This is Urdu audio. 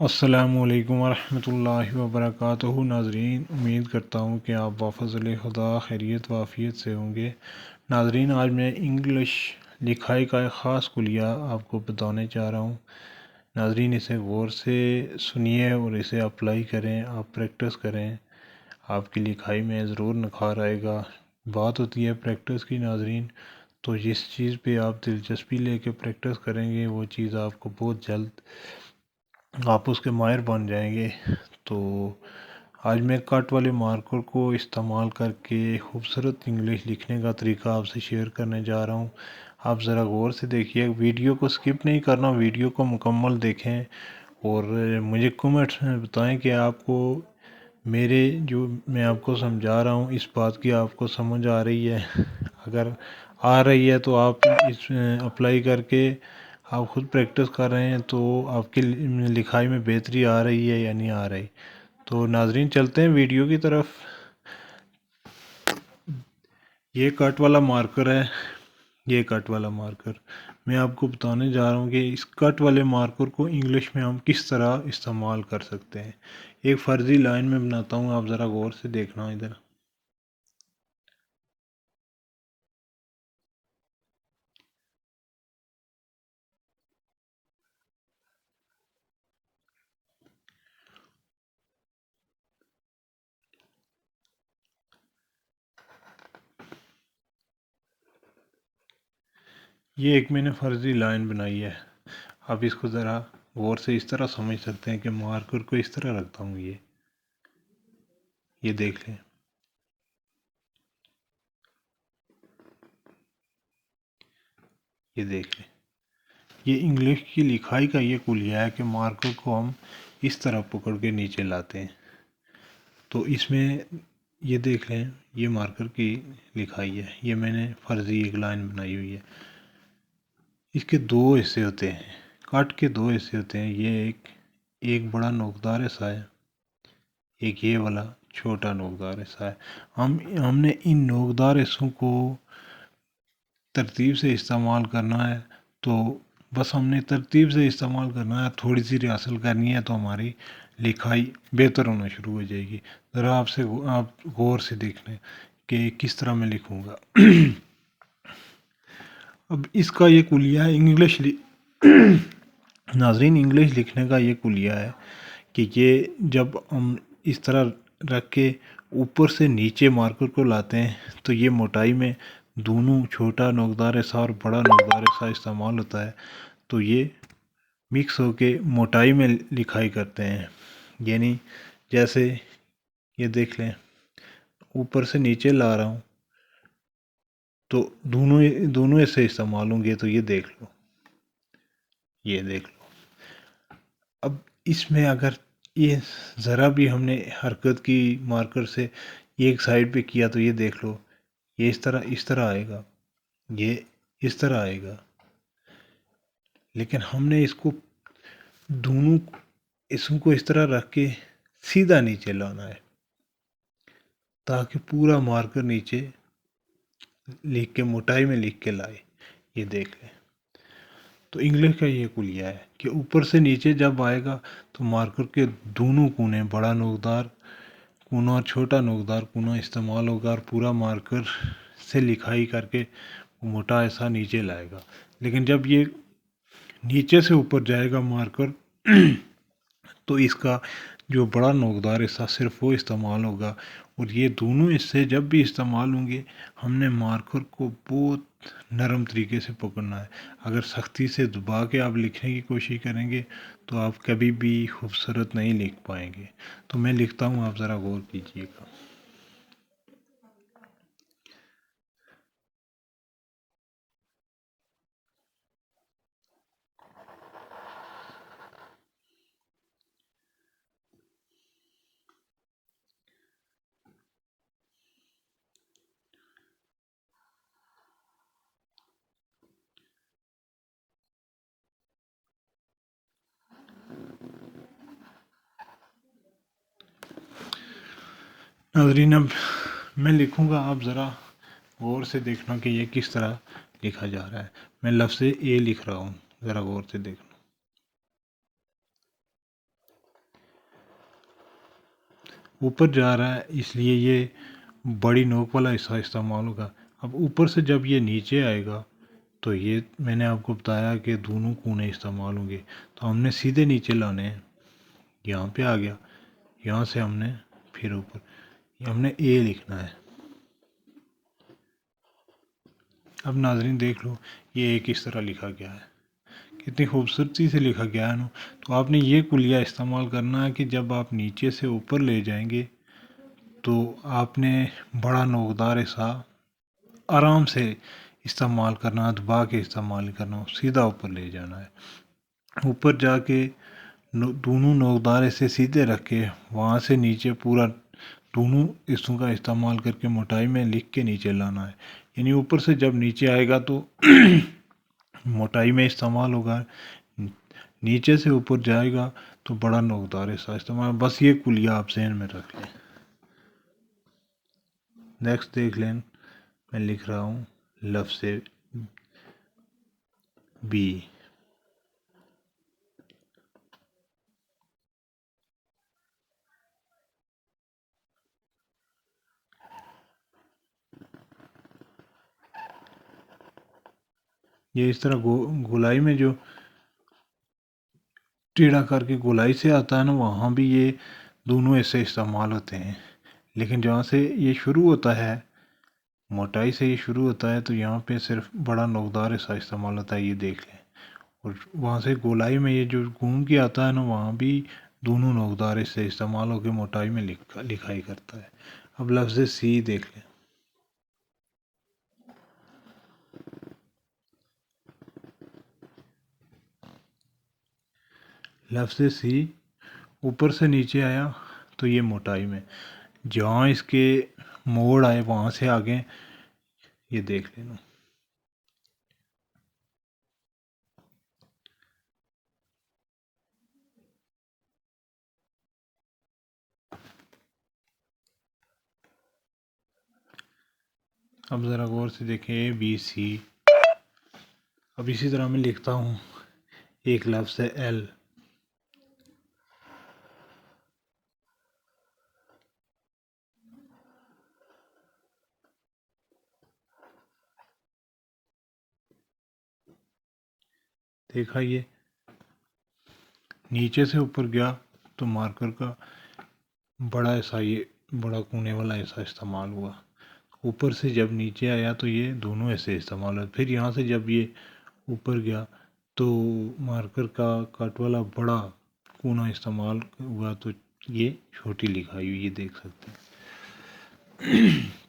السلام علیکم ورحمۃ اللہ وبرکاتہ ناظرین، امید کرتا ہوں کہ آپ بفضل خدا خیریت و عافیت سے ہوں گے۔ ناظرین، آج میں انگلش لکھائی کا ایک خاص کلیہ آپ کو بتانے چاہ رہا ہوں۔ ناظرین، اسے غور سے سنیے اور اسے اپلائی کریں، آپ پریکٹس کریں، آپ کی لکھائی میں ضرور نکھار آئے گا۔ بات ہوتی ہے پریکٹس کی ناظرین، تو جس چیز پہ آپ دلچسپی لے کے پریکٹس کریں گے وہ چیز آپ کو بہت جلد آپ اس کے ماہر بن جائیں گے۔ تو آج میں کٹ والے مارکر کو استعمال کر کے خوبصورت انگلش لکھنے کا طریقہ آپ سے شیئر کرنے جا رہا ہوں۔ آپ ذرا غور سے دیکھیے، ویڈیو کو سکپ نہیں کرنا، ویڈیو کو مکمل دیکھیں اور مجھے کمنٹس میں بتائیں کہ آپ کو میرے جو میں آپ کو سمجھا رہا ہوں اس بات کی آپ کو سمجھ آ رہی ہے۔ اگر آ رہی ہے تو آپ اس اپلائی کر کے آپ خود پریکٹس کر رہے ہیں تو آپ کی لکھائی میں بہتری آ رہی ہے یا نہیں آ رہی۔ تو ناظرین، چلتے ہیں ویڈیو کی طرف۔ یہ کٹ والا مارکر ہے، یہ کٹ والا مارکر میں آپ کو بتانے جا رہا ہوں کہ اس کٹ والے مارکر کو انگلش میں ہم کس طرح استعمال کر سکتے ہیں۔ ایک فرضی لائن میں بناتا ہوں، آپ ذرا غور سے دیکھنا ادھر۔ یہ ایک میں نے فرضی لائن بنائی ہے، آپ اس کو ذرا غور سے اس طرح سمجھ سکتے ہیں کہ مارکر کو اس طرح رکھتا ہوں۔ یہ دیکھ لیں، یہ دیکھ لیں، یہ انگلش کی لکھائی کا یہ کلیہ ہے کہ مارکر کو ہم اس طرح پکڑ کے نیچے لاتے ہیں۔ تو اس میں یہ دیکھ لیں، یہ مارکر کی لکھائی ہے، یہ میں نے فرضی ایک لائن بنائی ہوئی ہے۔ اس کے دو حصے ہوتے ہیں، کٹ کے دو حصے ہوتے ہیں، یہ ایک بڑا نوکدار حصہ ہے، ایک یہ والا چھوٹا نوکدار حصہ ہے۔ ہم نے ان نوکدار حصوں کو ترتیب سے استعمال کرنا ہے، تو بس ہم نے ترتیب سے استعمال کرنا ہے، تھوڑی سی ریہرسل کرنی ہے تو ہماری لکھائی بہتر ہونا شروع ہو جائے گی۔ ذرا آپ غور سے دیکھ لیں کہ کس طرح میں لکھوں گا۔ اب اس کا یہ کلیہ ہے ناظرین، انگلش لکھنے کا یہ کلیہ ہے کہ یہ جب ہم اس طرح رکھ کے اوپر سے نیچے مارکر کو لاتے ہیں تو یہ موٹائی میں دونوں چھوٹا نوکدار حصہ اور بڑا نوکدار حصہ استعمال ہوتا ہے، تو یہ مکس ہو کے موٹائی میں لکھائی کرتے ہیں۔ یعنی جیسے یہ دیکھ لیں، اوپر سے نیچے لا رہا ہوں تو دونوں حصے استعمال ہوں گے، تو یہ دیکھ لو، یہ دیکھ لو۔ اب اس میں اگر یہ ذرا بھی ہم نے حرکت کی مارکر سے یہ ایک سائڈ پہ کیا تو یہ دیکھ لو، یہ اس طرح آئے گا، یہ اس طرح آئے گا۔ لیکن ہم نے اس کو دونوں حصوں کو اس طرح رکھ کے سیدھا نیچے لانا ہے تاکہ پورا مارکر نیچے لکھ کے موٹائی میں لکھ کے لائے۔ یہ دیکھ لیں، تو انگلش کا یہ کلیہ ہے کہ اوپر سے نیچے جب آئے گا تو مارکر کے دونوں کونے، بڑا نوکدار کونا اور چھوٹا نوکدار کونا استعمال ہوگا اور پورا مارکر سے لکھائی کر کے موٹا حصہ نیچے لائے گا۔ لیکن جب یہ نیچے سے اوپر جائے گا مارکر تو اس کا جو بڑا نوکدار حصہ صرف وہ استعمال ہوگا، اور یہ دونوں حصے جب بھی استعمال ہوں گے ہم نے مارکر کو بہت نرم طریقے سے پکڑنا ہے۔ اگر سختی سے دبا کے آپ لکھنے کی کوشش کریں گے تو آپ کبھی بھی خوبصورت نہیں لکھ پائیں گے۔ تو میں لکھتا ہوں، آپ ذرا غور کیجیے گا۔ ناظرین، اب میں لکھوں گا، آپ ذرا غور سے دیکھنا کہ یہ کس طرح لکھا جا رہا ہے۔ میں لفظ اے لکھ رہا ہوں، ذرا غور سے دیکھنا۔ اوپر جا رہا ہے اس لیے یہ بڑی نوک والا حصہ استعمال ہوگا۔ اب اوپر سے جب یہ نیچے آئے گا تو یہ میں نے آپ کو بتایا کہ دونوں کونے استعمال ہوں گے، تو ہم نے سیدھے نیچے لانے ہیں۔ یہاں پہ آ گیا، یہاں سے ہم نے پھر اوپر ہم نے اے لکھنا ہے۔ اب ناظرین دیکھ لو یہ ایک اس طرح لکھا گیا ہے، کتنی خوبصورتی سے لکھا گیا ہے نا۔ تو آپ نے یہ کلیہ استعمال کرنا ہے کہ جب آپ نیچے سے اوپر لے جائیں گے تو آپ نے بڑا نوکدار حصہ آرام سے استعمال کرنا، دبا کے استعمال کرنا، سیدھا اوپر لے جانا ہے۔ اوپر جا کے دونوں نوکدار سے سیدھے رکھ کے وہاں سے نیچے پورا دونوں حصوں کا استعمال کر کے موٹائی میں لکھ کے نیچے لانا ہے۔ یعنی اوپر سے جب نیچے آئے گا تو موٹائی میں استعمال ہوگا، نیچے سے اوپر جائے گا تو بڑا نوکدار حصہ استعمال۔ بس یہ کلیہ آپ ذہن میں رکھ لیں۔ نیکسٹ دیکھ لیں، میں لکھ رہا ہوں لفظ بی۔ یہ اس طرح گولائی میں جو ٹیڑھا کر کے گولائی سے آتا ہے نا، وہاں بھی یہ دونوں ایسے استعمال ہوتے ہیں، لیکن جہاں سے یہ شروع ہوتا ہے، موٹائی سے یہ شروع ہوتا ہے، تو یہاں پہ صرف بڑا نوکدار حصہ استعمال ہوتا ہے، یہ دیکھ لیں۔ اور وہاں سے گولائی میں یہ جو گھوم کے آتا ہے نا، وہاں بھی دونوں نوکدار حصے استعمال ہو کے موٹائی میں لکھائی کرتا ہے۔ اب لفظ سی دیکھ لیں۔ لفظ سی اوپر سے نیچے آیا تو یہ موٹائی میں، جہاں اس کے موڑ آئے وہاں سے آگے یہ دیکھ لینا۔ اب ذرا غور سے دیکھیں، اے بی سی۔ اب اسی طرح میں لکھتا ہوں ایک لفظ ہے ایل۔ دیکھا یہ نیچے سے اوپر گیا تو مارکر کا بڑا حصہ، یہ بڑا کونے والا حصہ استعمال ہوا۔ اوپر سے جب نیچے آیا تو یہ دونوں ایسے استعمال ہوئے۔ پھر یہاں سے جب یہ اوپر گیا تو مارکر کا کٹ والا بڑا کونا استعمال ہوا، تو یہ چھوٹی لکھائی ہوئی، یہ دیکھ سکتے ہیں۔